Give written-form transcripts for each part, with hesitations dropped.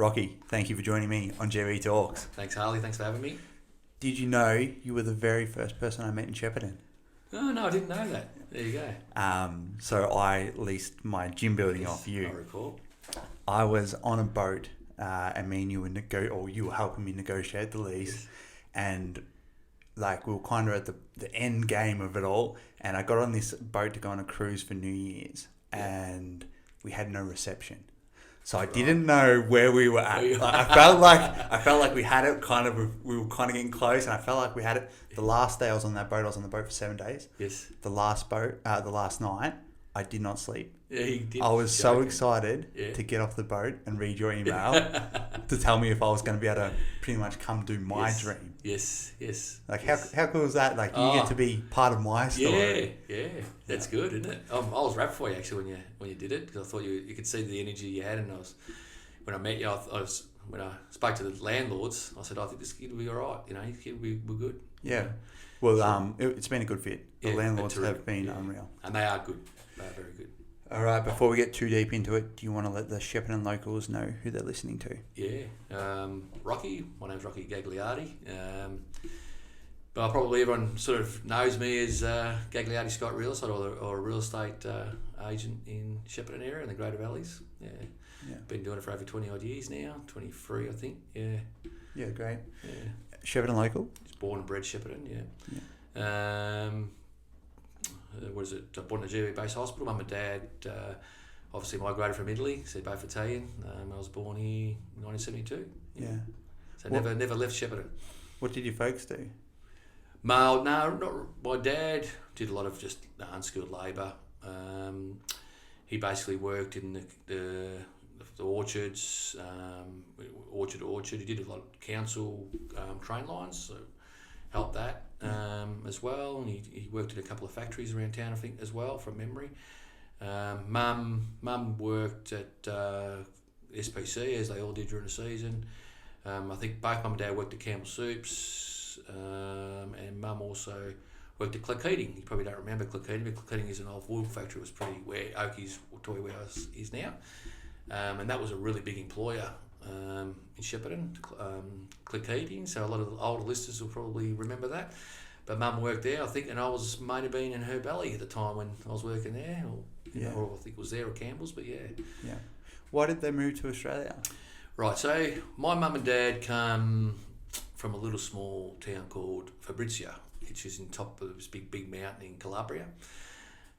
Rocky, thank you for joining me on GE Talks. Thanks, Harley. Thanks for having me. Did you know you were the very first person I met in Shepparton? Oh, no, I didn't know that. There you go. So I leased my gym building off you. I recall. I was on a boat, and me and you were you were helping me negotiate the lease, Yes. and like we were kind of at the end game of it all. And I got on this boat to go on a cruise for New Year's, and we had no reception. So I didn't know where we were at. I felt like we had it we were kind of getting close, and I felt like we had it. The last day I was on that boat, I was on the boat for 7 days. Yes. The last night, I did not sleep. Yeah, he did. I was so excited Yeah. to get off the boat and read your email to tell me if I was going to be able to pretty much come do my dream. Yes. Like yes. how cool is that? Like you get to be part of my story. Yeah. That's good, isn't it? I was wrapped for you actually when you did it, because I thought you could see the energy you had, and when I met you, when I spoke to the landlords, I said, I think this kid will be all right. You know, this kid will be good. Yeah. Well, it's been a good fit. The landlords terrific. have been unreal. And they are good. They are very good. All right, before we get too deep into it, do you want to let the Shepparton locals know who they're listening to? Yeah. Rocky. My name's Rocky Gagliardi. But probably everyone sort of knows me as Gagliardi Scott Real Estate, or a real estate agent in Shepparton area in the Greater Valleys. Yeah. Been doing it for over 20 odd years now, 23 I think. Yeah. Yeah, great. Yeah. Shepparton local? Just born and bred Shepparton, yeah. What is it? Born at a GV-based hospital. Mum and Dad obviously migrated from Italy, so they're both Italian. I was born here in 1972. Yeah. So never left Shepparton. What did your folks do? No, not my dad did a lot of just unskilled labour. He basically worked in the orchards, orchard to orchard. He did a lot of council train lines, so helped that as well. And he worked in a couple of factories around town, I think, as well, from memory. Mum worked at SPC, as they all did during the season. I think both Mum and Dad worked at Campbell Soups, and Mum also worked at Gagliardi. You probably don't remember Gagliardi, but Gagliardi is an old wool factory. It was pretty where Oakey's toy warehouse is now. And that was a really big employer in Shepparton, Gagliardi. So a lot of the older listeners will probably remember that. But Mum worked there, I think, and I might have been in her belly at the time when I was working there, or I think it was there or Campbell's, but yeah. Yeah. Why did they move to Australia? Right, so my mum and dad come from a little small town called Fabrizia, which is in top of this big mountain in Calabria,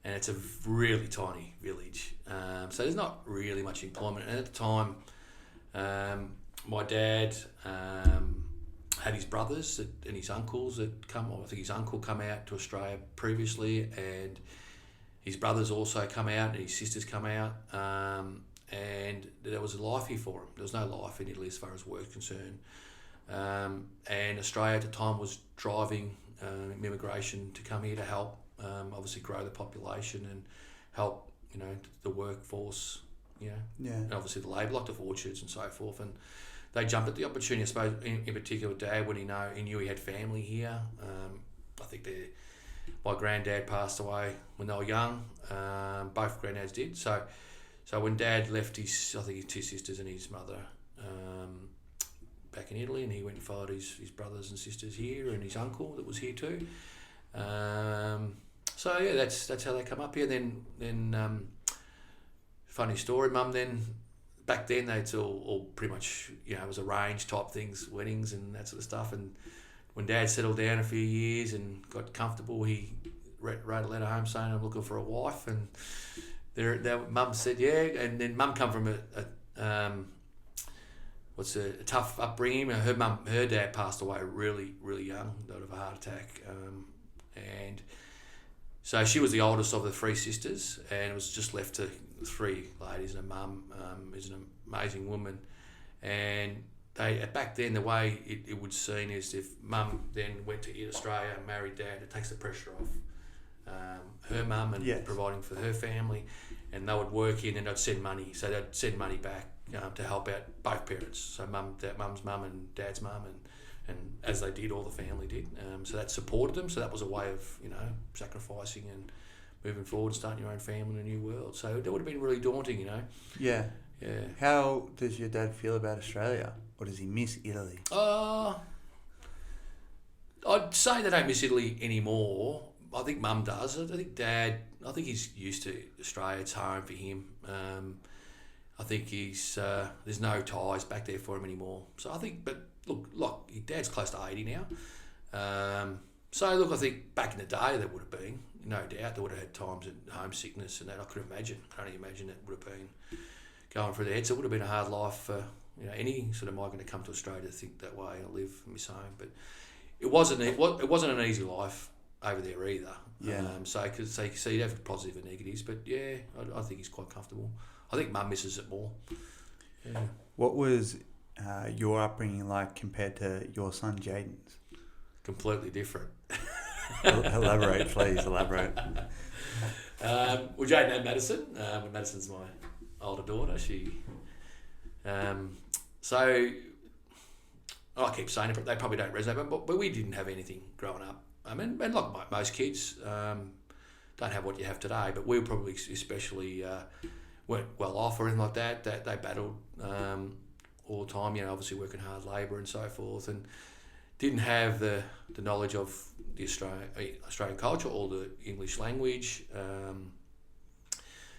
and it's a really tiny village. So there's not really much employment. And at the time, my dad had his brothers and his uncles that come. I think his uncle come out to Australia previously, and his brothers also come out, and his sisters come out. And there was a life here for him. There was no life in Italy as far as work concerned. And Australia at the time was driving immigration to come here to help, obviously grow the population and help, the workforce, and obviously the labour, like the orchards and so forth. And they jumped at the opportunity, I suppose, in particular Dad, when he knew he had family here. I think my granddad passed away when they were young. Both granddads did. So when Dad left his two sisters and his mother back in Italy, and he went and followed his brothers and sisters here, and his uncle that was here too. So yeah, that's how they come up here. Then funny story, Mum. Then back then it's all pretty much it was arranged type things, weddings and that sort of stuff. And when Dad settled down a few years and got comfortable, he wrote a letter home saying, "I'm looking for a wife." And Mum said yeah, and then Mum come from a tough upbringing. Her dad passed away really, really young, died of a heart attack, and so she was the oldest of the three sisters, and it was just left to three ladies, and her mum is an amazing woman. And they back then, the way it would seen is if Mum then went to Australia and married Dad, it takes the pressure off her mum and providing for her family, and they would work in and they'd send money. So they'd send money back to help out both parents. So Mum's mum and Dad's mum, and as they did, all the family did. So that supported them. So that was a way of sacrificing and moving forward and starting your own family in a new world. So that would have been really daunting, Yeah. Yeah. How does your dad feel about Australia? Or does he miss Italy? I'd say they don't miss Italy anymore. I think Mum does. I think Dad, I think he's used to Australia. It's home for him. I think he's there's no ties back there for him anymore. So I think, but look, your Dad's close to 80 now. So look, I think back in the day there would have been, no doubt, there would have had times of homesickness and that. I could imagine. I can only imagine it would have been going through their heads. It would have been a hard life for any sort of migrant to come to Australia to think that way and live and miss home. But it wasn't an easy life over there either. Yeah. So you'd have positive and negatives, but yeah, I think he's quite comfortable. I think Mum misses it more. Yeah. What was your upbringing like compared to your son Jaden's? Completely different. Elaborate, please. Elaborate. Well, Jaden had Madison. Madison's my older daughter. So I keep saying it, but they probably don't resonate. But we didn't have anything growing up. I mean, and like most kids, don't have what you have today. But we were probably especially weren't well off or anything like that. That they battled all the time. Obviously working hard labour and so forth, and didn't have the knowledge of the Australian culture or the English language.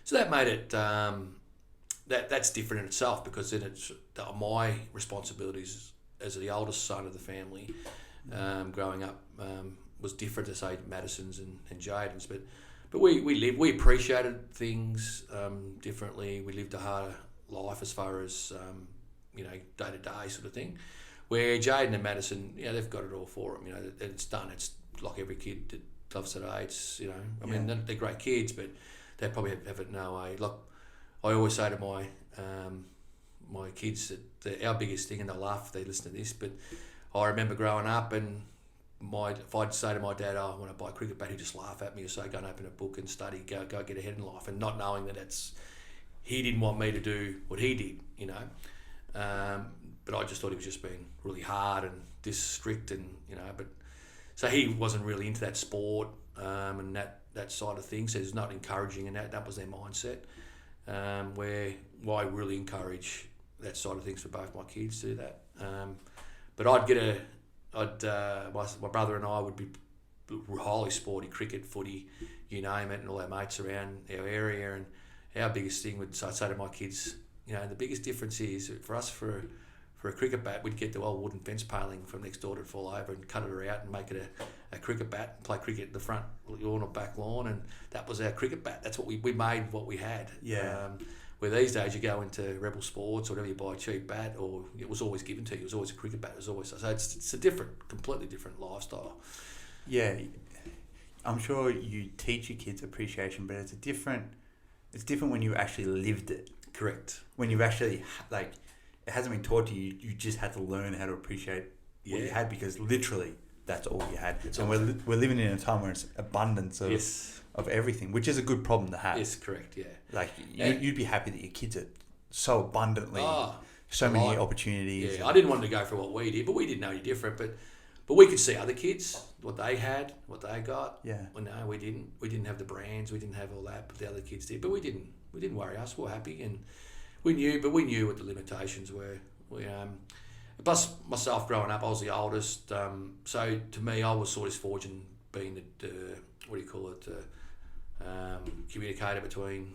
So that made it that's different in itself, because then it's my responsibilities as the oldest son of the family growing up was different to say Madison's and Jaden's, but we appreciated things differently. We lived a harder life as far as day to day sort of thing. Where Jaden and Madison, they've got it all for them. It's done. It's like every kid that loves today. It's I mean they're great kids, but they probably have it no way. Like I always say to my my kids that our biggest thing, and they'll laugh if they listen to this, but I remember growing up and if I'd say to my dad, I want to buy a cricket bat, he'd just laugh at me or say, go and open a book and study, go get ahead in life, and not knowing that he didn't want me to do what he did, but I just thought he was just being really hard and this strict and, but so he wasn't really into that sport and that side of things. So there's not encouraging, and that was their mindset, where I really encourage that side of things for both my kids to do that. But my brother and I would be highly sporty, cricket, footy, you name it, and all our mates around our area. And our biggest thing I'd say to my kids, the biggest difference is for us for a cricket bat, we'd get the old wooden fence paling from next door to fall over and cut it out and make it a cricket bat, and play cricket in the front lawn or back lawn, and that was our cricket bat. That's what we made what we had. Yeah. Where these days you go into Rebel Sports or whatever, you buy a cheap bat, or it was always given to you. It was always a cricket bat. It was always so. It's a completely different lifestyle. Yeah, I'm sure you teach your kids appreciation, but it's different when you actually lived it. Correct. When you've actually it hasn't been taught to you. You just had to learn how to appreciate what you had, because literally that's all you had. And we're living in a time where it's abundance of everything, which is a good problem to have. Yes, correct. Yeah. You'd be happy that your kids are so abundantly, so many opportunities. Yeah, I didn't want to go for what we did, but we didn't know any different. But we could see other kids, what they had, what they got. Yeah. Well, no, we didn't. We didn't have the brands. We didn't have all that, but the other kids did. But we didn't worry us. We were happy, and we knew what the limitations were. Plus myself growing up, I was the oldest. So to me, I was sort of fortunate being the communicator between,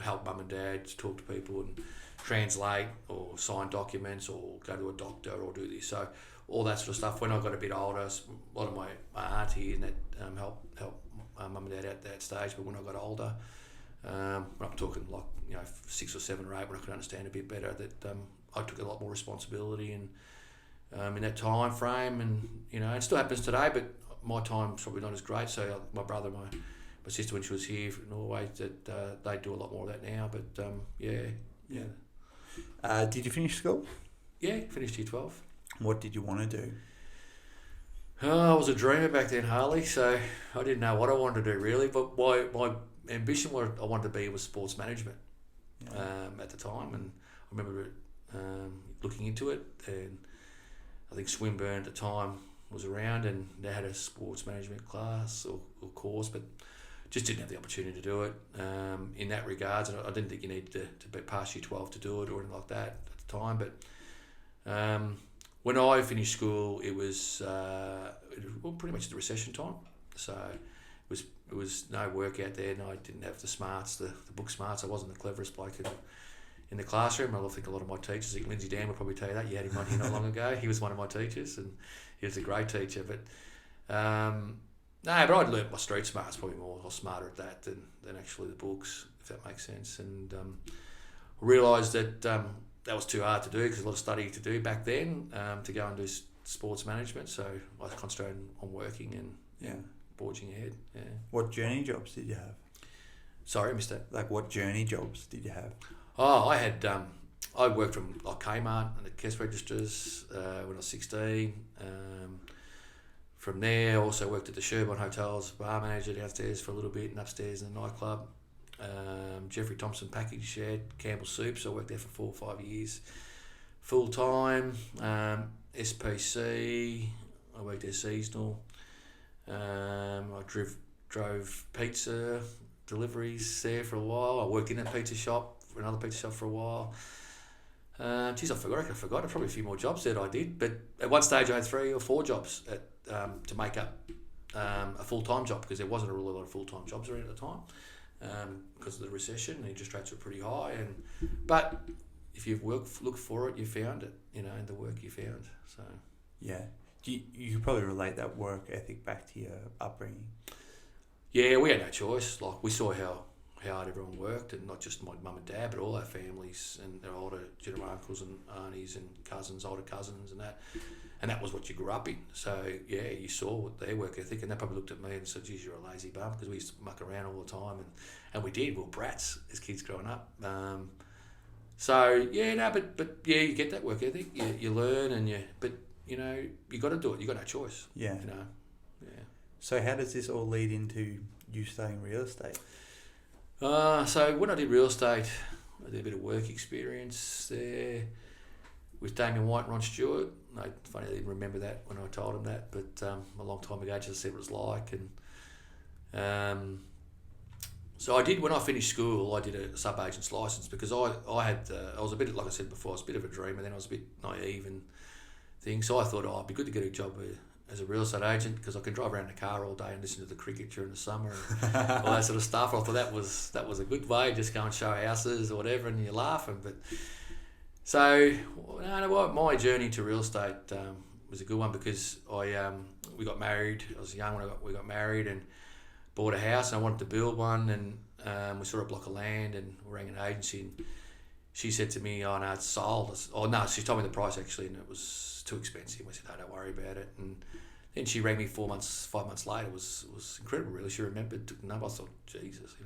help mum and dad to talk to people and translate or sign documents or go to a doctor or do this. So all that sort of stuff. When I got a bit older, a lot of my auntie and that helped mum and dad at that stage. But when I got older, I'm talking 6 or 7 or 8, when I could understand a bit better, that I took a lot more responsibility and in that time frame, and it still happens today, but my time's probably not as great. So my brother, my sister, when she was here in Norway, that they do a lot more of that now. But yeah. Did you finish school? Yeah, finished year 12. What did you want to do? I was a dreamer back then, Harley. So I didn't know what I wanted to do really, but my ambition, what I wanted to be, was sports management at the time, and I remember looking into it, and I think Swinburne at the time was around, and they had a sports management class or course, but just didn't have the opportunity to do it in that regards. And I didn't think you needed to be past year 12 to do it or anything like that at the time. But when I finished school, it was pretty much the recession time. So it was no work out there, and I didn't have the smarts, the book smarts. I wasn't the cleverest bloke in the classroom. I think a lot of my teachers, like Lindsay Dan would probably tell you that. You had him on here not long ago. He was one of my teachers, and he was a great teacher. But but I'd learnt my street smarts probably more. I was smarter at that than actually the books, if that makes sense. And realised that that was too hard to do because there's a lot of study to do back then to go and do sports management. So I concentrated on working and forging ahead. Yeah. What journey jobs did you have? Sorry, I missed that. Like, what journey jobs did you have? Oh, I had I worked from like Kmart and the cash registers when I was 16. From there, I also worked at the Shepparton Hotels, bar manager downstairs for a little bit, and upstairs in the nightclub. Jeffrey Thompson package shed, Campbell Soups. I worked there for 4 or 5 years, full time. SPC, I worked there seasonal. I drove pizza deliveries there for a while. I worked in a pizza shop for another pizza shop for a while. I forgot. Probably a few more jobs that I did. But at one stage, I had 3 or 4 jobs to make up a full-time job because there wasn't a really lot of full-time jobs around at the time because of the recession. And interest rates were pretty high. But if you look for it, you found it. And the work you found. So yeah, you could probably relate that work ethic back to your upbringing. Yeah, we had no choice. Like, we saw how hard everyone worked, and not just my mum and dad, but all our families and their older general uncles and aunties and cousins, older cousins and that. And that was what you grew up in. So, yeah, you saw their work ethic, and they probably looked at me and said, geez, you're a lazy bum, because we used to muck around all the time. And we did. We were brats as kids growing up. So, yeah, no, but yeah, you get that work ethic. You learn, but you got to do it. You got no choice. Yeah. Yeah. So how does this all lead into you studying real estate? So when I did real estate, I did a bit of work experience there with Damien White and Ron Stewart. Funny I didn't remember that when I told him that, but a long time ago, just said what it was like. And so I did, when I finished school, I did a sub-agent's licence because I was a bit, like I said before, I was a bit of a dreamer, then I was a bit naive and things. So I thought, it'd be good to get a job as a real estate agent because I can drive around in the car all day and listen to the cricket during the summer and all that sort of stuff. I thought that was a good way, just go and show houses or whatever, and you're laughing. But so my journey to real estate was a good one because we got married. I was young when we got married and bought a house, and I wanted to build one, and we saw a block of land and we rang an agency, and she said to me, "Oh no, it's sold." She told me the price actually, and it was too expensive. I said, "No, don't worry about it." And then she rang me 5 months later. It was incredible, really. She remembered, took the number. I thought, Jesus,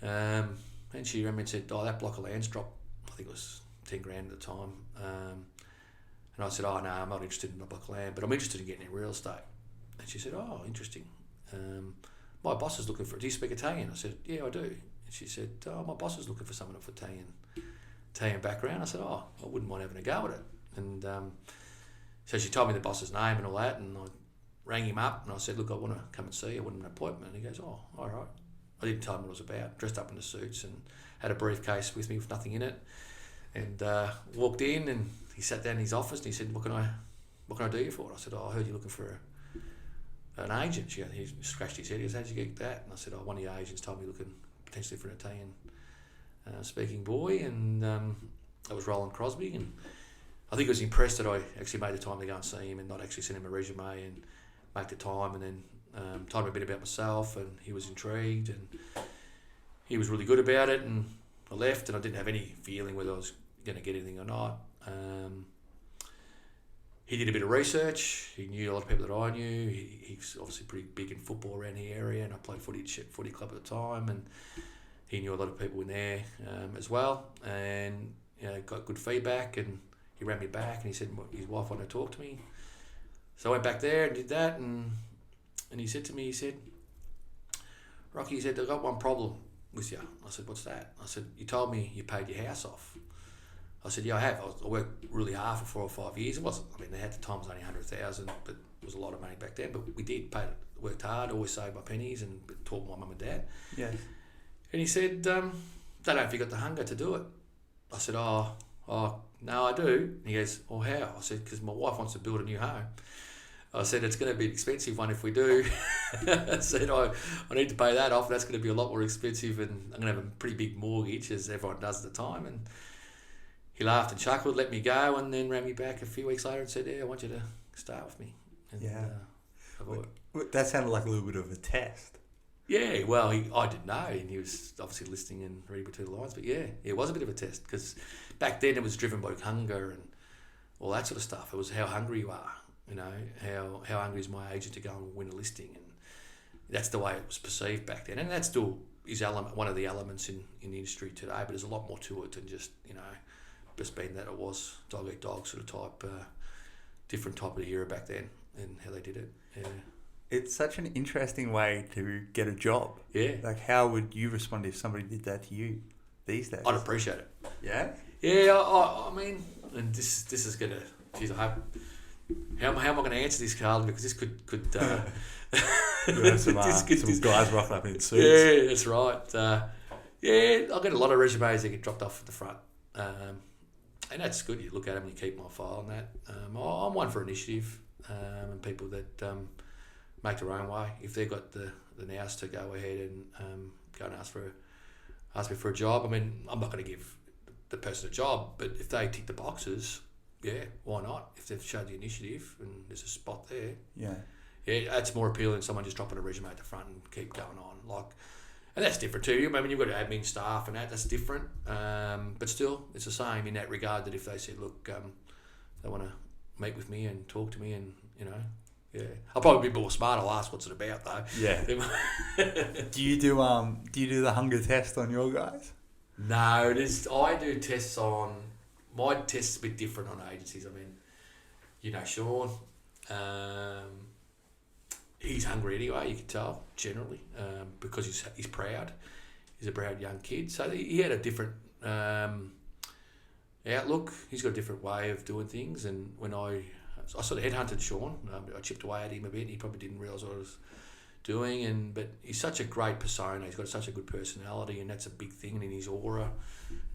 And she rang me and said, "Oh, that block of land's dropped. I think it was 10 grand at the time." And I said, "Oh no, I'm not interested in a block of land, but I'm interested in getting in real estate." And she said, "Oh, interesting. My boss is looking for. Do you speak Italian?" I said, "Yeah, I do." And she said, "Oh, my boss is looking for someone of Italian background." I said, "Oh, I wouldn't mind having a go at it." And so she told me the boss's name and all that, and I rang him up and I said, "Look, I want to come and see you. I want an appointment." And he goes, "Oh, all right." I didn't tell him what it was about. Dressed up in the suits and had a briefcase with me with nothing in it, and walked in, and he sat down in his office and he said, What can I do you for?" I said, "Oh, I heard you're looking for an agent." He scratched his head. He goes, "How'd you get that?" And I said, "Oh, one of your agents told me looking potentially for an Italian speaking boy," and that was Roland Crosby. And I think he was impressed that I actually made the time to go and see him and not actually send him a resume, and make the time, and then told him a bit about myself, and he was intrigued, and he was really good about it. And I left, and I didn't have any feeling whether I was going to get anything or not. He did a bit of research. He knew a lot of people that I knew. He's obviously pretty big in football around the area, and I played footy at Footy Club at the time, and he knew a lot of people in there as well, and got good feedback. And he rang me back, and he said his wife wanted to talk to me. So I went back there and did that, and he said to me, "Rocky," he said, "I've got one problem with you." I said, "What's that?" I said, "You told me you paid your house off." I said, "Yeah, I have. I worked really hard for 4 or 5 years. It wasn't. I mean, at the time it was only 100,000, but was a lot of money back then, but we worked hard, always saved my pennies, and taught my mum and dad. Yeah. And he said, don't know if you got the hunger to do it. I said, oh, no, I do. And he goes, well, how? I said, because my wife wants to build a new home. I said, it's going to be an expensive one if we do. I said, I need to pay that off. That's going to be a lot more expensive, and I'm going to have a pretty big mortgage, as everyone does at the time. And he laughed and chuckled, let me go, and then rang me back a few weeks later and said, I want you to start with me. And, that sounded like a little bit of a test. Yeah, well, I didn't know, and he was obviously listening and reading between the lines. But yeah, it was a bit of a test, because back then it was driven by hunger and all that sort of stuff. It was how hungry you are, how hungry is my agent to go and win a listing, and that's the way it was perceived back then. And that still is one of the elements in the industry today, but there's a lot more to it than just being that it was dog eat dog sort of type, different type of era back then and how they did it. Yeah. It's such an interesting way to get a job. Yeah. Like, how would you respond if somebody did that to you these days? I'd appreciate it. Yeah? Yeah, I mean, and this is going to, geez, I hope, how am I going to answer this, Carl? Because this could you have some guys rocking up in suits. Yeah, that's right. I get a lot of resumes that get dropped off at the front. And that's good. You look at them and you keep my file and that. I'm one for initiative and people that make their own way. If they've got the nous to go ahead and go and ask me for a job, I mean, I'm not going to give the person a job, but if they tick the boxes, yeah, why not? If they've showed the initiative and there's a spot there, yeah, that's more appealing than someone just dropping a resume at the front and keep going on. And that's different too. I mean, you've got admin staff and that's different. But still, it's the same in that regard, that if they said, look, they want to meet with me and talk to me and, yeah. I'll probably be more smart. I'll ask what's it about though. Yeah. Do you do the hunger test on your guys? No, I do tests on, my test's a bit different on agencies. I mean, Sean, he's hungry anyway, you can tell, generally, because he's proud. He's a proud young kid. So he had a different outlook. He's got a different way of doing things. And when I sort of headhunted Sean, I chipped away at him a bit. He probably didn't realise what I was doing. But he's such a great persona. He's got such a good personality, and that's a big thing in his aura.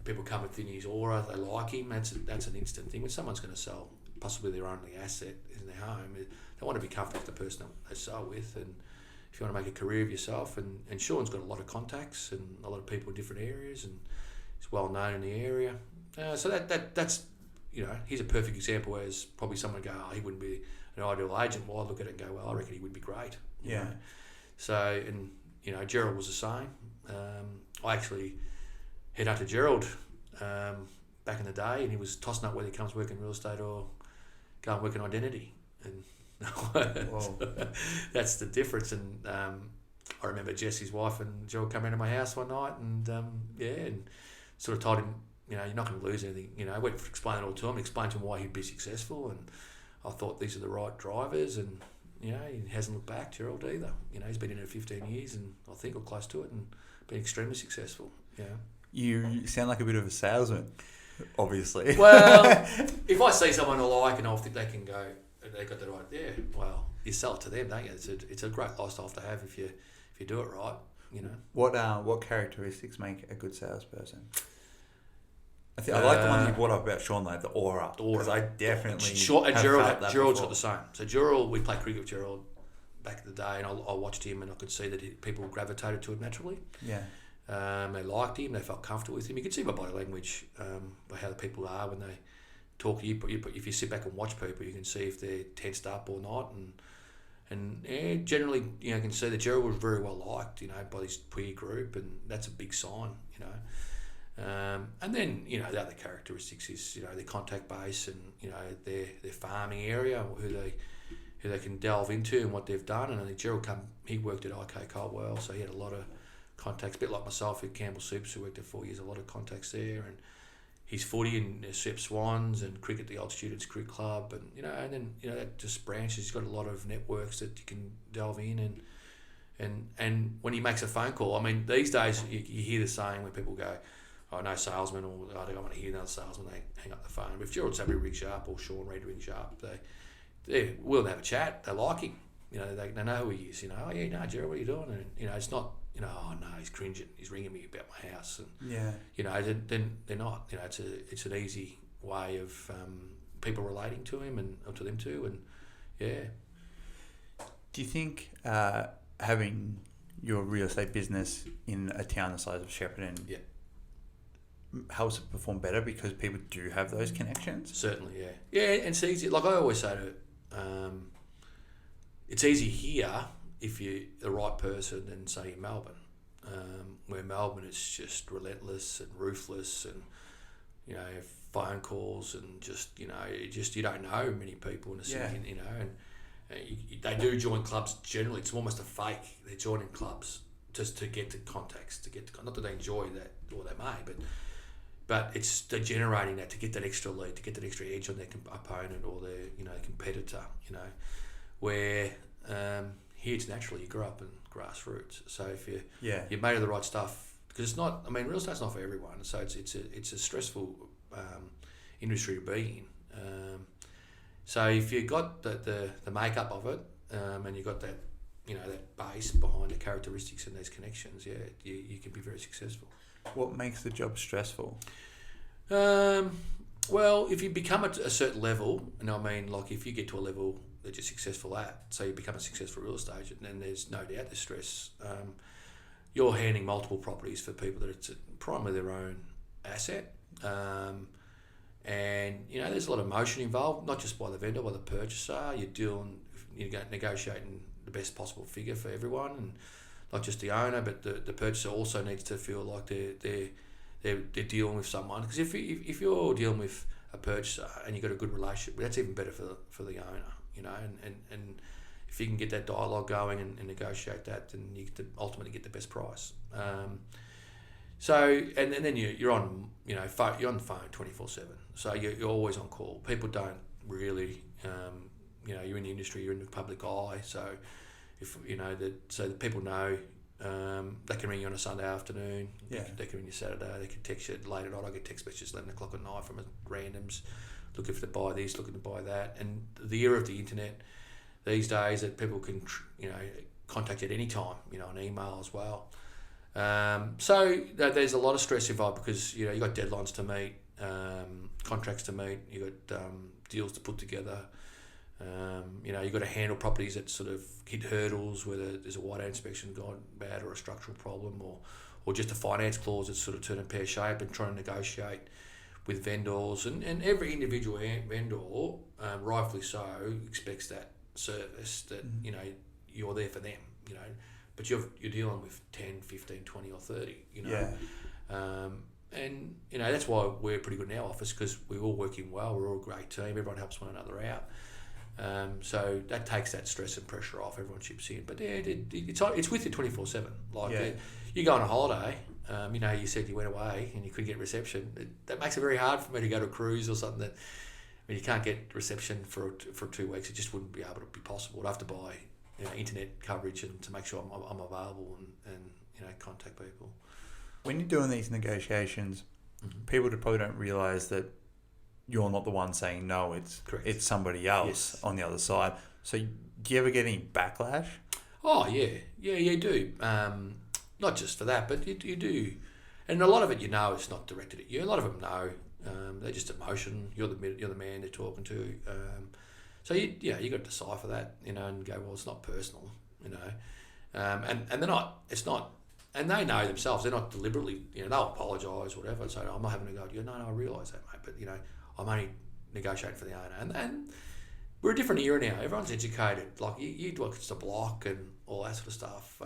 People come within his aura, they like him. That's an instant thing. When someone's going to sell possibly their only asset in their home, they want to be comfortable with the person they sell with, and if you want to make a career of yourself, and Sean's got a lot of contacts and a lot of people in different areas, and he's well known in the area. So that's he's a perfect example. Whereas probably someone would go, he wouldn't be an ideal agent. Well, I look at it and go, well, I reckon he would be great. Yeah. So Gerald was the same. I actually headhunted Gerald back in the day, and he was tossing up whether he comes work in real estate or go and work in identity. And so that's the difference. And I remember Jesse's wife and Gerald come into my house one night, and and sort of told him, you're not going to lose anything. I went to explain it all to him, explained to him why he'd be successful, and I thought these are the right drivers, and he hasn't looked back, Gerald, either. He's been in it 15 years, and I think or close to it, and been extremely successful. Yeah. You sound like a bit of a salesman, obviously. Well, if I see someone I like and I think they can go, they got the right, well, you sell it to them, don't you? It's a great lifestyle to have if you do it right. What characteristics make a good salesperson? I like the one you brought up about Sean, like the aura. Because I definitely Gerald's got the same. So Gerald, we played cricket with Gerald back in the day, and I watched him, and I could see that people gravitated to him naturally. Yeah. They liked him. They felt comfortable with him. You can see by body language by how the people are when they talk to you. If you sit back and watch people, you can see if they're tensed up or not. And generally, you can see that Gerald was very well liked, by his peer group, and that's a big sign, And then, the other characteristics is, their contact base and, their farming area, who they can delve into and what they've done. And I think Gerald he worked at IK Caldwell, so he had a lot of contacts, a bit like myself at Campbell Soups, who worked there 4 years, a lot of contacts there. And his footy and Sep Swans and cricket, the old Students Cricket Club, and and then that just branches. He's got a lot of networks that you can delve in, and when he makes a phone call, I mean, these days you hear the saying where people go, "Oh, no salesman," or "I don't want to hear another salesman." They hang up the phone. But if Gerald somebody rings you up, or Sean Reid rings you up, they're willing to have a chat. They like him. They know who he is. Oh yeah, no, Jerry, what are you doing? And it's not. Oh no, he's cringing. He's ringing me about my house. And then they're not. It's an easy way of people relating to him and to them too. And yeah. Do you think having your real estate business in a town the size of Shepparton helps it perform better because people do have those connections? Certainly, yeah. Yeah, and it's easy. Like I always say it's easy here if you're the right person than, say, in Melbourne. Where Melbourne is just relentless and ruthless and, phone calls and just, you don't know many people in the city, and they do join clubs generally. It's almost a fake. They're joining clubs just to get to contacts, not that they enjoy that, or they may, but it's they're generating that to get that extra lead, to get that extra edge on their opponent or their competitor. Where here it's naturally you grow up in grassroots. So if you're made of the right stuff, because it's not. I mean, real estate's not for everyone. So it's a stressful industry to be in. So if you've got the makeup of it, and you've got that that base behind the characteristics and those connections, you can be very successful. What makes the job stressful? Well, if you become at a certain level, and I mean, like if you get to a level that you're successful at, so you become a successful real estate agent, then there's no doubt there's stress. You're handling multiple properties for people that it's primarily their own asset. And there's a lot of emotion involved, not just by the vendor, by the purchaser. You're negotiating the best possible figure for everyone, and not just the owner, but the purchaser also needs to feel like they're dealing with someone. Because if you're dealing with a purchaser and you've got a good relationship, that's even better for the owner, and if you can get that dialogue going and negotiate that, then you ultimately get the best price. So and then you're on you're on the phone 24/7. So you're always on call. People don't really you're in the industry, you're in the public eye. So if so the people know they can ring you on a Sunday afternoon. Yeah. They can ring you Saturday. They can text you late at night. I get text messages 11 o'clock at night from randoms looking to buy this, looking to buy that. And the era of the internet these days that people can contact you at any time. On email as well. So there's a lot of stress involved because you got deadlines to meet, contracts to meet, you got deals to put together. You've got to handle properties that sort of hit hurdles, whether there's a whiteout inspection gone bad or a structural problem, or just a finance clause that's sort of turned pear shape, and trying to negotiate with vendors, and every individual vendor, rightfully so, expects that service that you're there for them, but you're dealing with 10, 15, 20 or 30, and that's why we're pretty good in our office, because we're all working well, we're all a great team, everyone helps one another out. So that takes that stress and pressure off, everyone chips in. But it's with you 24/7. You go on a holiday, you said you went away and you couldn't get reception. That makes it very hard for me to go to a cruise or something that when you can't get reception for 2 weeks, it just wouldn't be able to be possible. I'd have to buy internet coverage and to make sure I'm available and contact people. When you're doing these negotiations, people probably don't realise that you're not the one saying no, it's somebody else on the other side. So do you ever get any backlash? Oh, yeah, you do. Not just for that, but you do. And a lot of it, it's not directed at you. A lot of them know. They're just emotion. You're the man they're talking to. So you got to decipher that, and go, well, it's not personal, and they're not. It's not. And they know themselves. They're not deliberately. They'll apologise, whatever. And say, I'm not having a go at you. No, I realise that, mate. But I'm only negotiating for the owner, and we're a different era now. Everyone's educated. Like you look at the block and all that sort of stuff.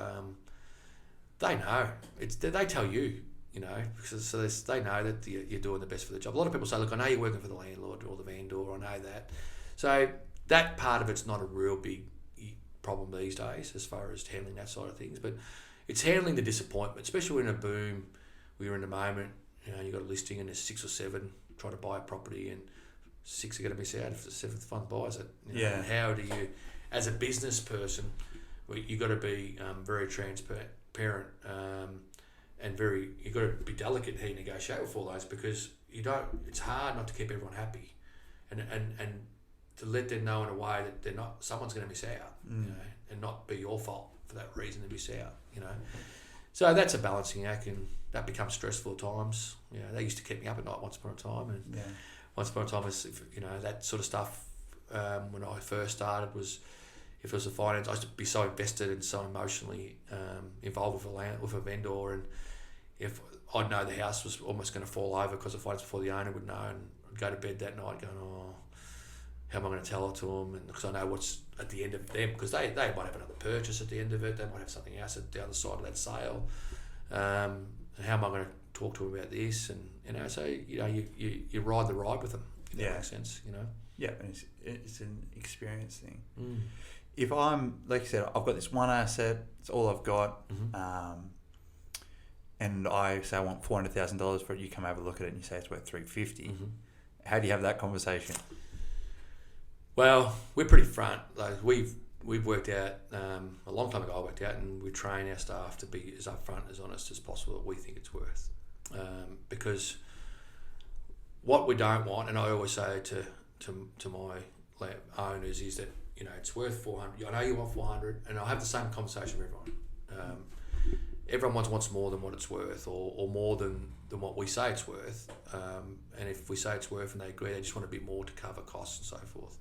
They know. They tell you, because they know that you're doing the best for the job. A lot of people say, look, I know you're working for the landlord or the vendor. I know that. So that part of it's not a real big problem these days as far as handling that side of things. But it's handling the disappointment, especially when in a boom. We're in a moment. You got a listing and there's 6 or 7 trying to buy a property, and 6 are going to miss out if the 7th one buys it. And how do you, as a business person, you got to be very transparent, and you got to be delicate how you negotiate with all those, because it's hard not to keep everyone happy, and to let them know in a way that they're not, someone's going to miss out, you know, and not be your fault for that reason to miss out, you know. So that's a balancing act, and that becomes stressful at times. You know, they used to keep me up at night once upon a time, and once upon a time, you know, that sort of stuff. When I first started, was if it was a finance, I used to be so invested and so emotionally involved with a vendor, and if I'd know the house was almost going to fall over because the finance before the owner would know, and I'd go to bed that night going, oh, how am I going to tell it to them? And because I know what's at the end of them, because they might have another purchase at the end of it, they might have something else at the other side of that sale. And how am I going to talk to them about this? And you know, so you know, you ride the ride with them. If that makes sense, you know. Yeah, and it's an experience thing. If I'm, like you said, I've got this one asset, it's all I've got, and I say I want $400,000 for it, you come have a look at it and you say it's worth $350. How do you have that conversation? Well, we're pretty front. Like we've worked out a long time ago. I worked out, and we train our staff to be as upfront, as honest as possible that we think it's worth, because what we don't want, and I always say to my owners, is that, you know, it's worth 400. I know you want 400, and I have the same conversation with everyone. Everyone wants more than what it's worth, or more than what we say it's worth. And if we say it's worth and they agree, they just want a bit more to cover costs and so forth.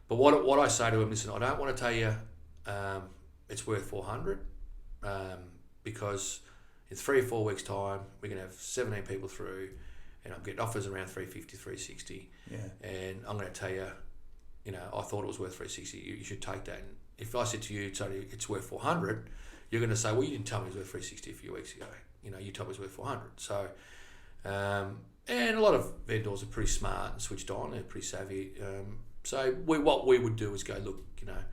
But what I say to them, listen, I don't want to tell you it's worth 400, because in 3 or 4 weeks' time we're going to have 17 people through, and I'm getting offers around 350, 360. And I'm going to tell you, you know, I thought it was worth 360. You should take that. And if I said to you, Tony, it's worth 400, you're going to say, well, you didn't tell me it was worth 360 a few weeks ago. You know, you told me it was worth 400. So, and a lot of vendors are pretty smart and switched on. They're pretty savvy. So what we would do is go, look, you know,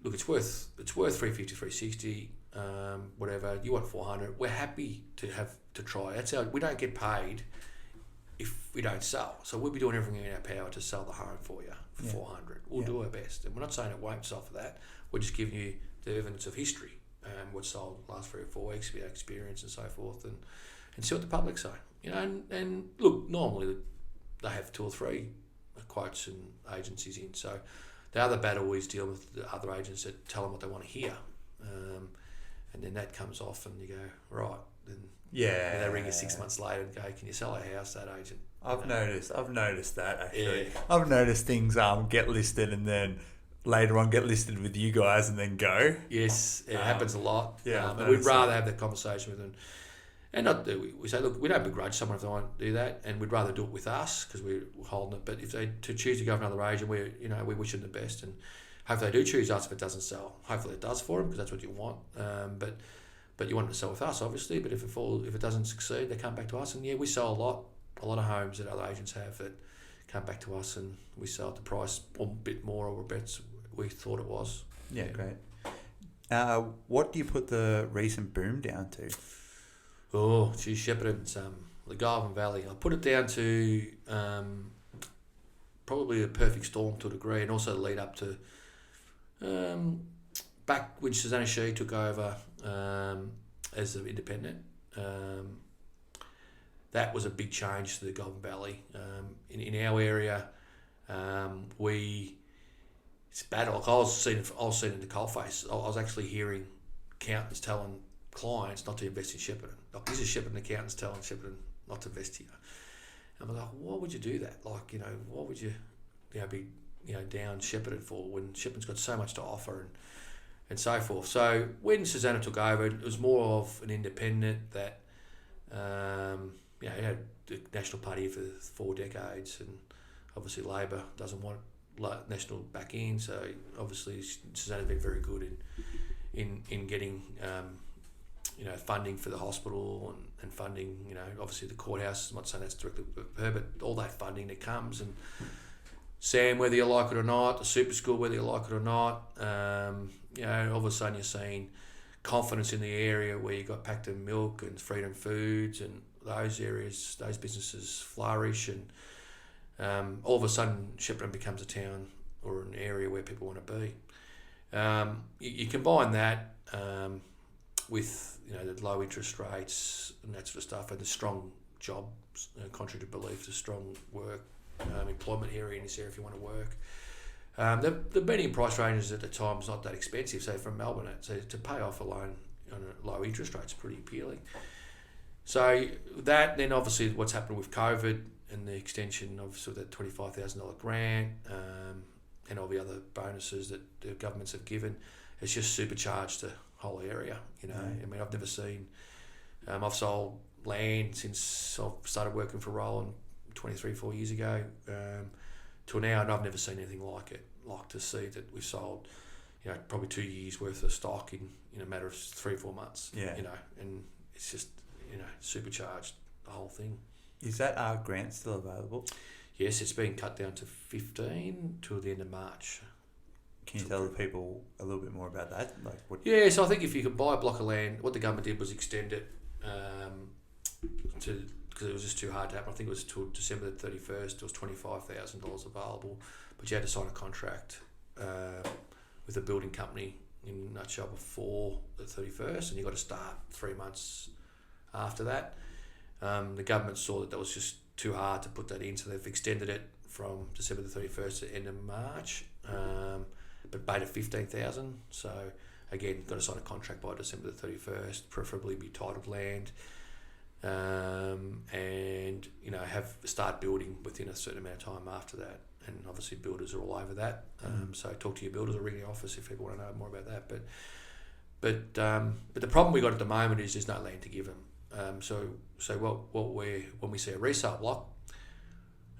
look, it's worth 350, 360, whatever. You want 400? We're happy to try. That's we don't get paid if we don't sell. So we'll be doing everything in our power to sell the home for you for 400. We'll do our best, and we're not saying it won't sell for that. We're just giving you the evidence of history. What's sold the last 3 or 4 weeks, with our experience and so forth, and see what the public say. You know, and look, normally they have 2 or 3 quotes and agencies in. So the other battle is dealing with the other agents that tell them what they want to hear, and then that comes off, and you go, right, then they ring you 6 months later and go, can you sell our house? That agent. I've noticed that actually. Yeah. I've noticed things get listed and then later on get listed with you guys and then go. Yes, it happens a lot. Yeah, and we'd rather have that conversation with them, and not do we say, look, we don't begrudge someone if they want to do that, and we'd rather do it with us because we're holding it. But if they choose to go with another agent, we wish them the best, and hopefully they do choose us if it doesn't sell. Hopefully it does for them, because that's what you want. But you want them to sell with us, obviously. But if it doesn't succeed, they come back to us, and we sell a lot of homes that other agents have that come back to us, and we sell at the price or a bit more or a bit we thought it was. Yeah, great. What do you put the recent boom down to? Oh, geez, Shepparton's the Garvin Valley. I put it down to probably a perfect storm to a degree, and also the lead up to back when Susanna Shee took over as an independent. That was a big change to the Garvin Valley. In our area, it's bad. Like I was seen in the coalface. I was actually hearing accountants telling clients not to invest in Shepparton. Like, this is Shepparton accountants telling Shepparton not to invest here. And I'm like, why would you do that? Like, you know, why would you be down Shepparton for when Shepparton's got so much to offer and so forth. So when Susanna took over, it was more of an independent that it had the National Party for 4 decades, and obviously Labor doesn't want National back in. So obviously Susanna's been very good in getting funding for the hospital and funding, obviously the courthouse. I'm not saying that's directly with her, but all that funding that comes, and Sam, whether you like it or not, the super school, whether you like it or not, all of a sudden you're seeing confidence in the area where you got Pacton Milk and Freedom Foods and those areas, those businesses flourish, and all of a sudden Shepparton becomes a town or an area where people want to be. You combine that with the low interest rates and that sort of stuff, and the strong jobs, contrary to belief, the strong work, employment area in this area if you want to work. The median price ranges at the time was not that expensive. So from Melbourne, so to pay off a loan on a low interest rate is pretty appealing. So that, then obviously what's happened with COVID and the extension of sort of that $25,000 grant, and all the other bonuses that the governments have given, it's just supercharged the whole area. You know, I mean, I've never seen. I've sold land since I've started working for Roland 4 years ago, till now, and I've never seen anything like it. Like to see that we've sold, you know, probably 2 years worth of stock in a matter of 3 or 4 months. Yeah. You know, and it's just, you know, supercharged the whole thing. Is that grant still available? Yes, it's been cut down to 15 till the end of March. Can you tell the people a little bit more about that? Like what? Yeah, so I think if you could buy a block of land, what the government did was extend it because it was just too hard to happen. I think it was till December the 31st. It was $25,000 available, but you had to sign a contract with a building company in a nutshell before the 31st, and you got to start 3 months after that. The government saw that was just too hard to put that in, so they've extended it from December the 31st to the end of March, but paid at $15,000. So again, got to sign a contract by December the 31st, preferably be titled land, and you know, start building within a certain amount of time after that. And obviously builders are all over that. So talk to your builders or ring the office if people want to know more about that. But the problem we got at the moment is there's no land to give them. So when we see a resale block,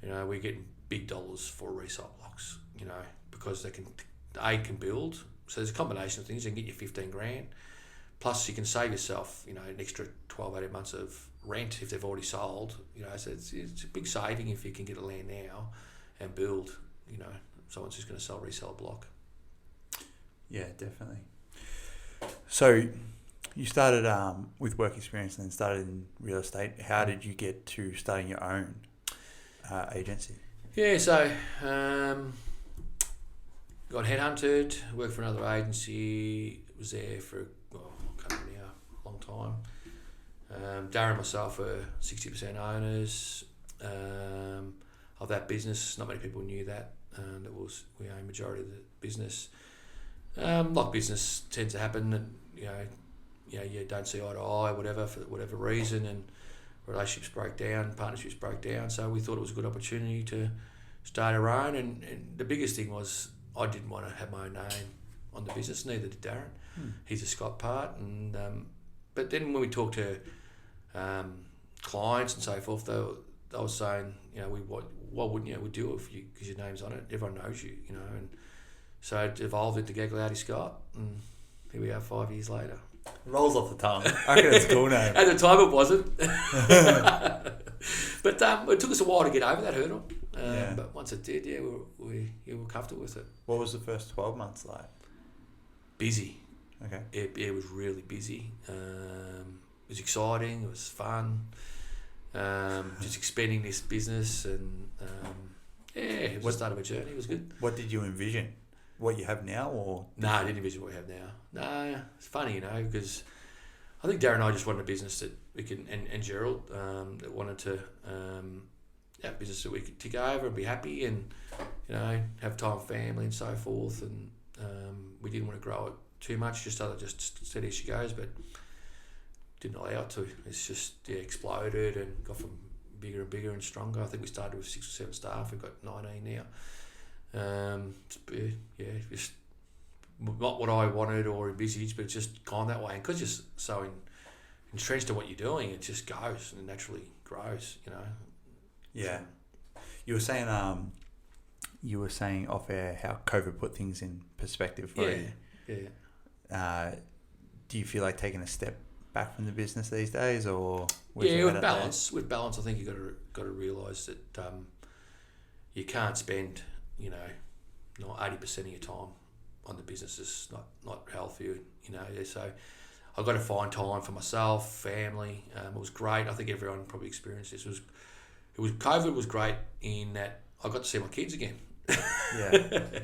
you know, we're getting big dollars for resale blocks, you know, because they can build. So there's a combination of things. They can get you 15 grand, plus you can save yourself, you know, an extra 12, 18 months of rent if they've already sold. You know, so it's a big saving if you can get a land now and build. You know, someone's just going to sell resell a block. Yeah, definitely. So you started with work experience and then started in real estate. How did you get to starting your own agency? Yeah, so got headhunted, worked for another agency, was there for, I can't remember now, a long time. Darren and myself were 60% owners of that business. Not many people knew that. We own majority of the business. Like business tends to happen, and you don't see eye to eye, whatever, for whatever reason, and relationships break down, partnerships break down. So we thought it was a good opportunity to start our own, and the biggest thing was I didn't want to have my own name on the business, neither did Darren. He's a Scott part, and but then when we talked to clients and so forth, they were saying, why wouldn't you? We do it because your name's on it. Everyone knows you, and so it evolved into Gagliardi Scott, and here we are 5 years later. Rolls off the tongue. I reckon it's a cool name. At the time it wasn't. But it took us a while to get over that hurdle. But once it did, we were comfortable with it. What was the first 12 months like? Busy. Okay. It was really busy. It was exciting. It was fun. Just expanding this business, and it was the start of a journey. It was good. What did you envision? What you have now, or? No, I didn't envision what we have now. No, it's funny, because I think Darren and I just wanted a business that we can, and Gerald, that wanted to have a business that we could tick over and be happy, and have time with family and so forth. And we didn't want to grow it too much, just steady as she goes, but didn't allow it to. It's just exploded and got from bigger and bigger and stronger. I think we started with 6 or 7 staff. We've got 19 now. Just not what I wanted or envisaged, but it's just gone that way. And because you're so entrenched in what you're doing, it just goes and naturally grows. Yeah. You were saying off air how COVID put things in perspective for you. Yeah. Do you feel like taking a step back from the business these days, or with balance? With balance, I think you got to realise that you can't spend not 80% of your time on the business. Is not healthy, So I've got to find time for myself, family. It was great. I think everyone probably experienced this. COVID was great in that I got to see my kids again. Yeah.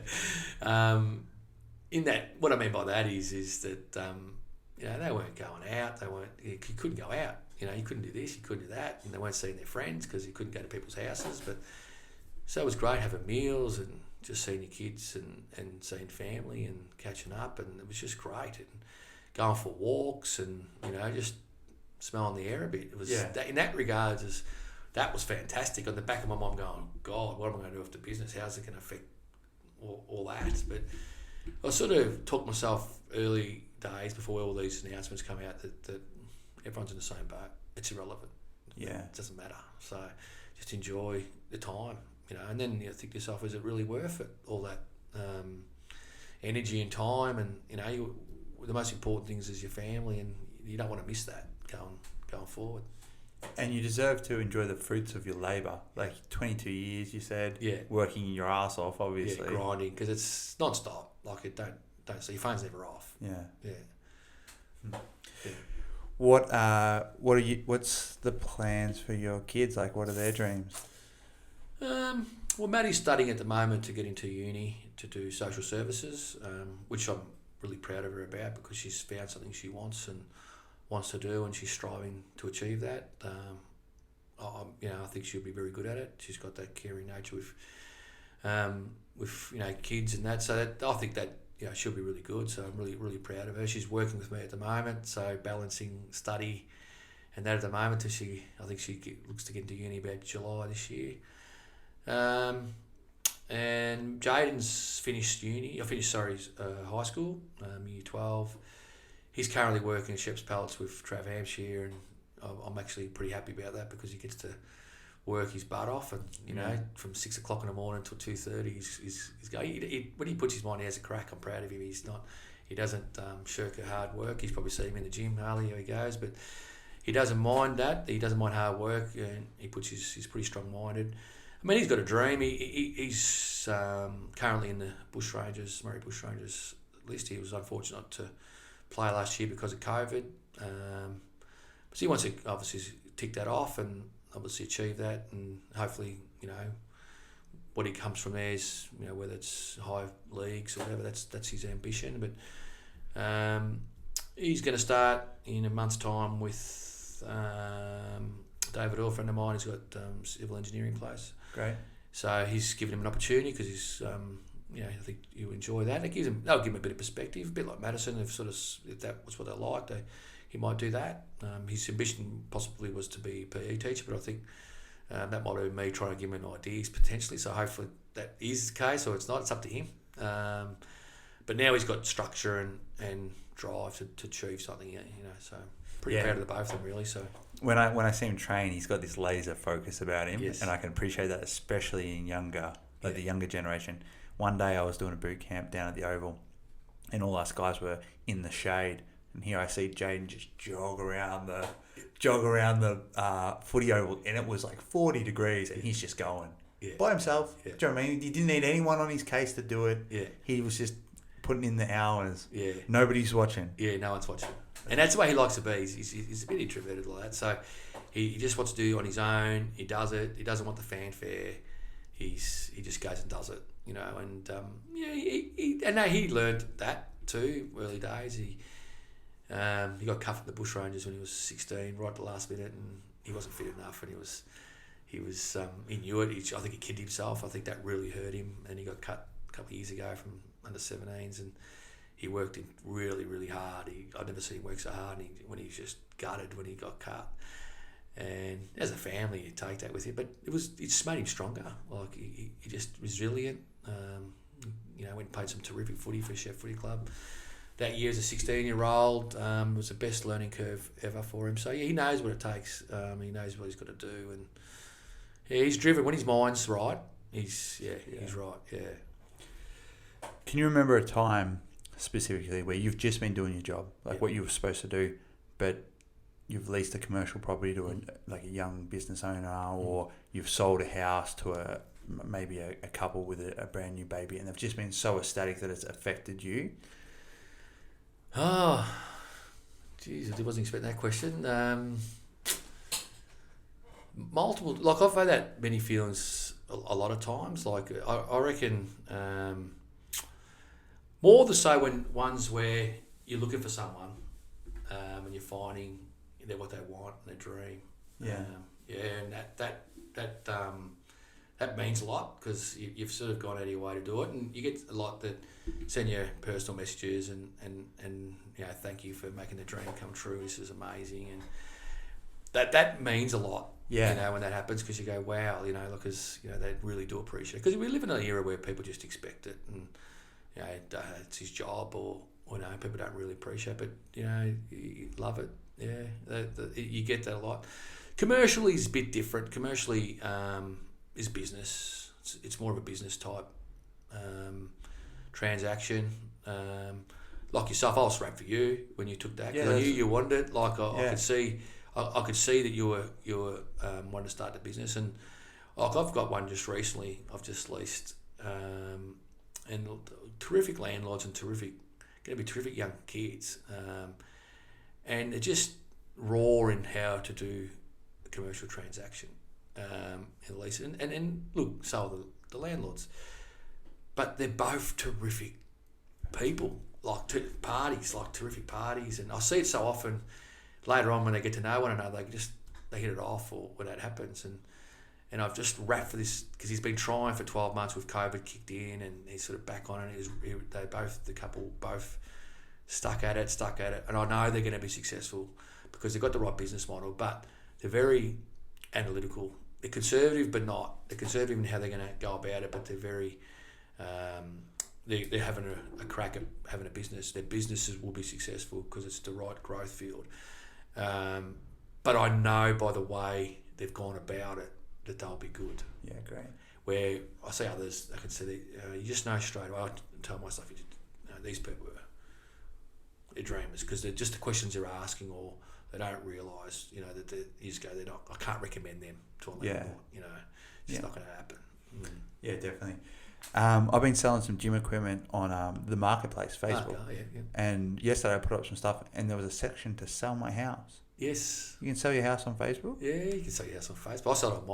In that, what I mean by that is that they weren't going out. You couldn't go out. You couldn't do this, you couldn't do that, and they weren't seeing their friends because you couldn't go to people's houses. But so it was great having meals and just seeing your kids and seeing family and catching up, and it was just great. And going for walks and, just smelling the air a bit. It was in that regard, that was fantastic. On the back of my mind going, God, what am I going to do with the business? How's it going to affect all that? But I sort of taught myself early days before all these announcements come out that everyone's in the same boat. It's irrelevant. Yeah. It doesn't matter. So just enjoy the time, and then you think to yourself, is it really worth it? All that energy and time, and the most important things is your family, and you don't want to miss that going forward. And you deserve to enjoy the fruits of your labour. Like 22 years, you said. Yeah. Working your ass off, obviously. Yeah, grinding, because it's non-stop. Like it don't so your phone's never off. Yeah. Yeah. Yeah. What's the plans for your kids? Like, what are their dreams? Well, Maddie's studying at the moment to get into uni to do social services, which I'm really proud of her about, because she's found something she wants to do, and she's striving to achieve that. I think she'll be very good at it. She's got that caring nature with kids and that. So I think that she'll be really good. So I'm really, really proud of her. She's working with me at the moment, so balancing study and that at the moment till I think she looks to get into uni about July this year. And Jaden's finished high school, year 12. He's currently working at Shep's Pallets with Trav Hampshire, and I'm actually pretty happy about that, because he gets to work his butt off, and from 6 o'clock in the morning till 2:30, he's going. When he puts his mind, he has a crack. I'm proud of him. He doesn't shirk a hard work. He's probably seen him in the gym, Harley, how he goes, but he doesn't mind that. He doesn't mind hard work, and he's pretty strong minded. I mean, he's got a dream. He's currently in the Murray Bushrangers list. He was unfortunate not to play last year because of COVID. So he wants to obviously tick that off and obviously achieve that, and hopefully, what he comes from there is, whether it's high leagues or whatever, that's his ambition. But he's going to start in a month's time with David Earl, a friend of mine. He's got civil engineering place. Great. So he's given him an opportunity, because he's, I think you enjoy that. They'll give him a bit of perspective, a bit like Madison. If that was what they liked, he might do that. His ambition possibly was to be a PE teacher, but I think that might have been me trying to give him ideas potentially. So hopefully that is the case, or it's not. It's up to him. But now he's got structure and drive to achieve something. So pretty proud of the both of them, really. So when I see him train, he's got this laser focus about him, yes. And I can appreciate that, especially in the younger generation. One day I was doing a boot camp down at the Oval, and all us guys were in the shade, and here I see Jaden just jog around the footy oval, and it was like 40 degrees, and he's just going by himself. Yeah. Do you know what I mean? He didn't need anyone on his case to do it. Yeah. He was just putting in the hours. Yeah. Nobody's watching. Yeah, no one's watching. And that's the way he likes to be. He's a bit introverted like that. So he just wants to do on his own. He does it. He doesn't want the fanfare. He just goes and does it, And he learned that too. Early days, he got cut from the Bushrangers when he was 16, right at the last minute, and he wasn't fit enough, and he knew it. I think he kidded himself. I think that really hurt him, and he got cut a couple of years ago from under 17s, and he worked in really, really hard. I'd never seen him work so hard, and when he was just gutted when he got cut. And as a family, you take that with you, but it just made him stronger. Like he just resilient. Went and played some terrific footy for Shep Footy Club that year as a 16-year-old. It was the best learning curve ever for him. So he knows what it takes. He knows what he's got to do, and he's driven. When his mind's right, he's right. Yeah. Can you remember a time specifically where you've just been doing your job, like what you were supposed to do, but you've leased a commercial property to a young business owner, or you've sold a house to maybe a couple with a brand new baby, and they've just been so ecstatic that it's affected you? Oh, geez, I wasn't expecting that question. Multiple, like I've had that many feelings a lot of times. Like I reckon more the so when ones where you're looking for someone and you're finding they're what they want and their dream. Yeah. And that means a lot because you've sort of gone out of your way to do it, and you get a lot that send you personal messages and thank you for making the dream come true. This is amazing, and that means a lot. Yeah. When that happens, because you go, wow, because they really do appreciate it. Because we live in an era where people just expect it, and it's his job, or people don't really appreciate it, but you love it. Yeah, you get that a lot. Commercially is a bit different. Commercially is business. It's more of a business type transaction. Like yourself, I was straight for you when you took that, because I knew you wanted it. Like I could see. I could see that you were wanting to start the business, and like I've got one just recently. I've just leased, and terrific landlords and going to be terrific young kids, and they're just raw in how to do a commercial transaction, in lease. And look, so are the landlords, but they're both terrific people, like terrific parties, and I see it so often. Later on, when they get to know one another, they hit it off, or when that happens. And I've just rapped for this because he's been trying for 12 months with COVID kicked in, and he's sort of back on it. The couple both stuck at it, and I know they're going to be successful because they've got the right business model, but they're very analytical. They're conservative, but not. They're conservative in how they're going to go about it, but they're very. They're having a crack at having a business. Their businesses will be successful because it's the right growth field. But I know by the way they've gone about it that they'll be good. Yeah, great. Where I see others, I can see that you just know straight away. I tell myself, these people they're dreamers because they're just the questions they're asking, or they don't realise, that you just go, they're not. I can't recommend them to a landlord. It's not going to happen. Mm. Yeah, definitely. I've been selling some gym equipment on the marketplace, Facebook. And yesterday I put up some stuff, and there was a section to sell my house. Yes. You can sell your house on Facebook? Yeah, you can sell your house on Facebook. I sell it on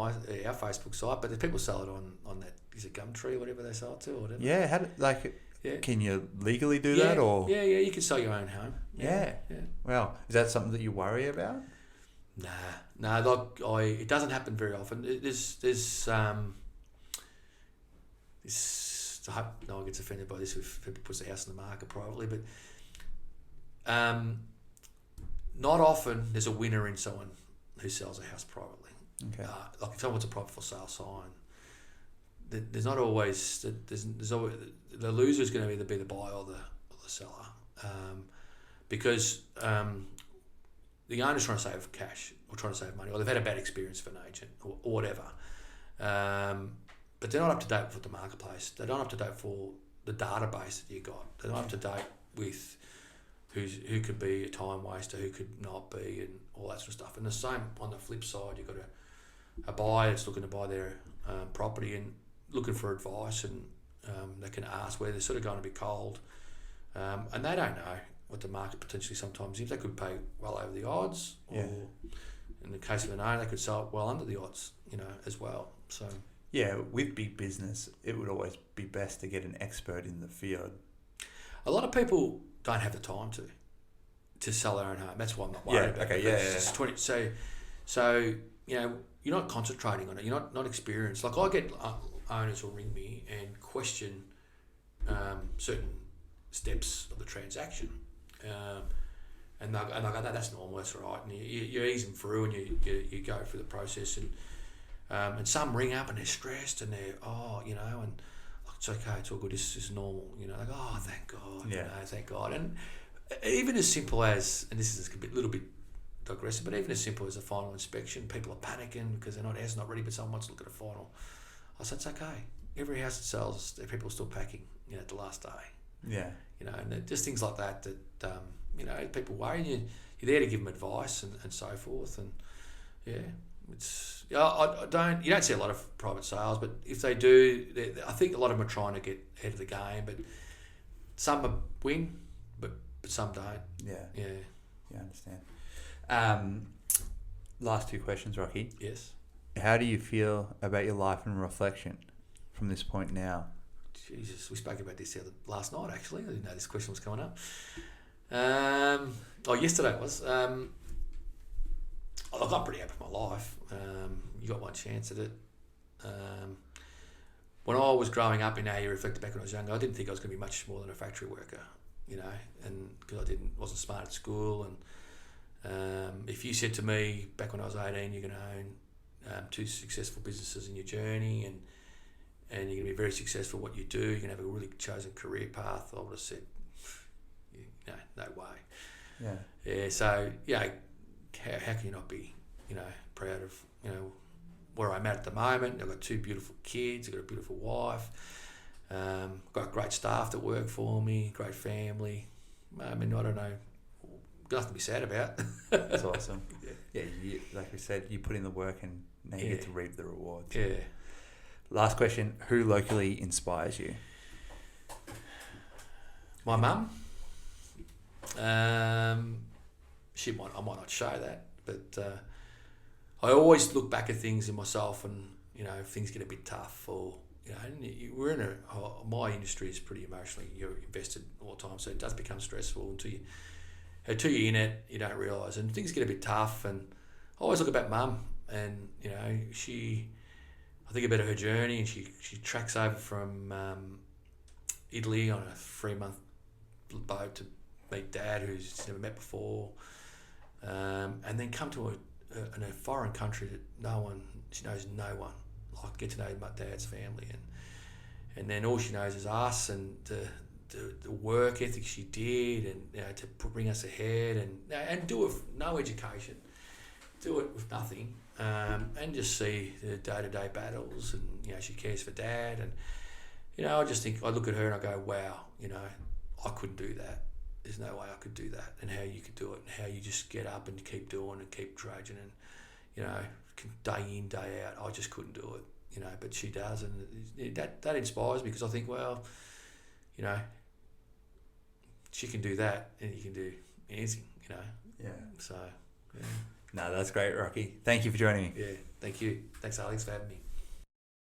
our Facebook site, but the people sell it on that, is it Gumtree or whatever they sell it to, or whatever? Yeah, can you legally do that? Or Yeah, you can sell your own home. Yeah. Well, is that something that you worry about? Nah. It doesn't happen very often. I hope no one gets offended by this if people puts a house in the market privately, but not often there's a winner in someone who sells a house privately. Okay. Like if someone wants a private for sale sign, there's not always there's always the loser is going to either be the buyer or the seller, because the owner's trying to save cash or trying to save money, or they've had a bad experience with an agent or whatever. But they're not up to date with the marketplace. They're not up to date for the database that you got. They're not up to date with who could be a time waster, who could not be, and all that sort of stuff. And the same on the flip side, you've got a buyer that's looking to buy their property and looking for advice, and they can ask where they're sort of going to be cold, and they don't know what the market potentially sometimes is. They could pay well over the odds, or in the case of an owner, they could sell it well under the odds, as well. So. Yeah, with big business, it would always be best to get an expert in the field. A lot of people don't have the time to sell their own home. That's why I'm not worried about it. It's 20, so you're not concentrating on it. You're not experienced. Like I get owners who ring me and question certain steps of the transaction, and they'll go, no, that's normal, that's right. And you ease them through, and you go through the process, and some ring up and they're stressed, and they're and it's okay, it's all good, this is normal, like, oh, thank God, thank God. And even as simple as, and this is a little bit digressive, but even as simple as a final inspection, people are panicking because their house is not ready, but someone wants to look at a final. I said, it's okay. Every house that sells, people are still packing, at the last day. Yeah. And just things like that, people worry, and you're there to give them advice and so forth, and you don't see a lot of private sales, but if they do, I think a lot of them are trying to get ahead of the game, but some win, but some don't. Yeah, I understand. Last two questions, Rocky. Yes. How do you feel about your life in reflection from this point now? Jesus, we spoke about this last night, actually. I didn't know this question was coming up. Yesterday it was. Look, I'm pretty happy with my life. You got one chance at it. when I was growing up, you reflect back when I was younger, I didn't think I was going to be much more than a factory worker, and because I wasn't smart at school. And if you said to me back when I was 18, you're going to own 2 successful businesses in your journey, and you're going to be very successful at what you do, you're going to have a really chosen career path, I would have said, no way. Yeah. So how can you not be, proud of, where I'm at the moment? I've got 2 beautiful kids. I've got a beautiful wife. Got great staff that work for me. Great family. I mean, I don't know. Nothing to be sad about. That's awesome. Yeah, like we said, you put in the work and now you get to reap the rewards. Yeah. Last question: who locally inspires you? My mum. I might not show that, but I always look back at things in myself, and if things get a bit tough, or we're in my industry is pretty emotionally, you're invested all the time, so it does become stressful until you're in it, you don't realise, and things get a bit tough. And I always look about Mum, and I think about her journey, and she tracks over from Italy on a 3-month boat to meet Dad, who's she's never met before, and then come to in a foreign country that she knows no one, like get to know my Dad's family, and then all she knows is us, and the work ethic she did, and to bring us ahead, and do it with no education, do it with nothing, and just see the day-to-day battles, and she cares for Dad, and I just think, I look at her and I go, wow, I couldn't do that. There's no way I could do that, and how you could do it, and how you just get up and keep doing and keep trudging, and day in, day out. I just couldn't do it, but she does, and that inspires me, because I think, well, she can do that, and you can do anything, Yeah. So, yeah. No, that's great, Rocky. Thank you for joining me. Yeah, thank you. Thanks, Alex, for having me.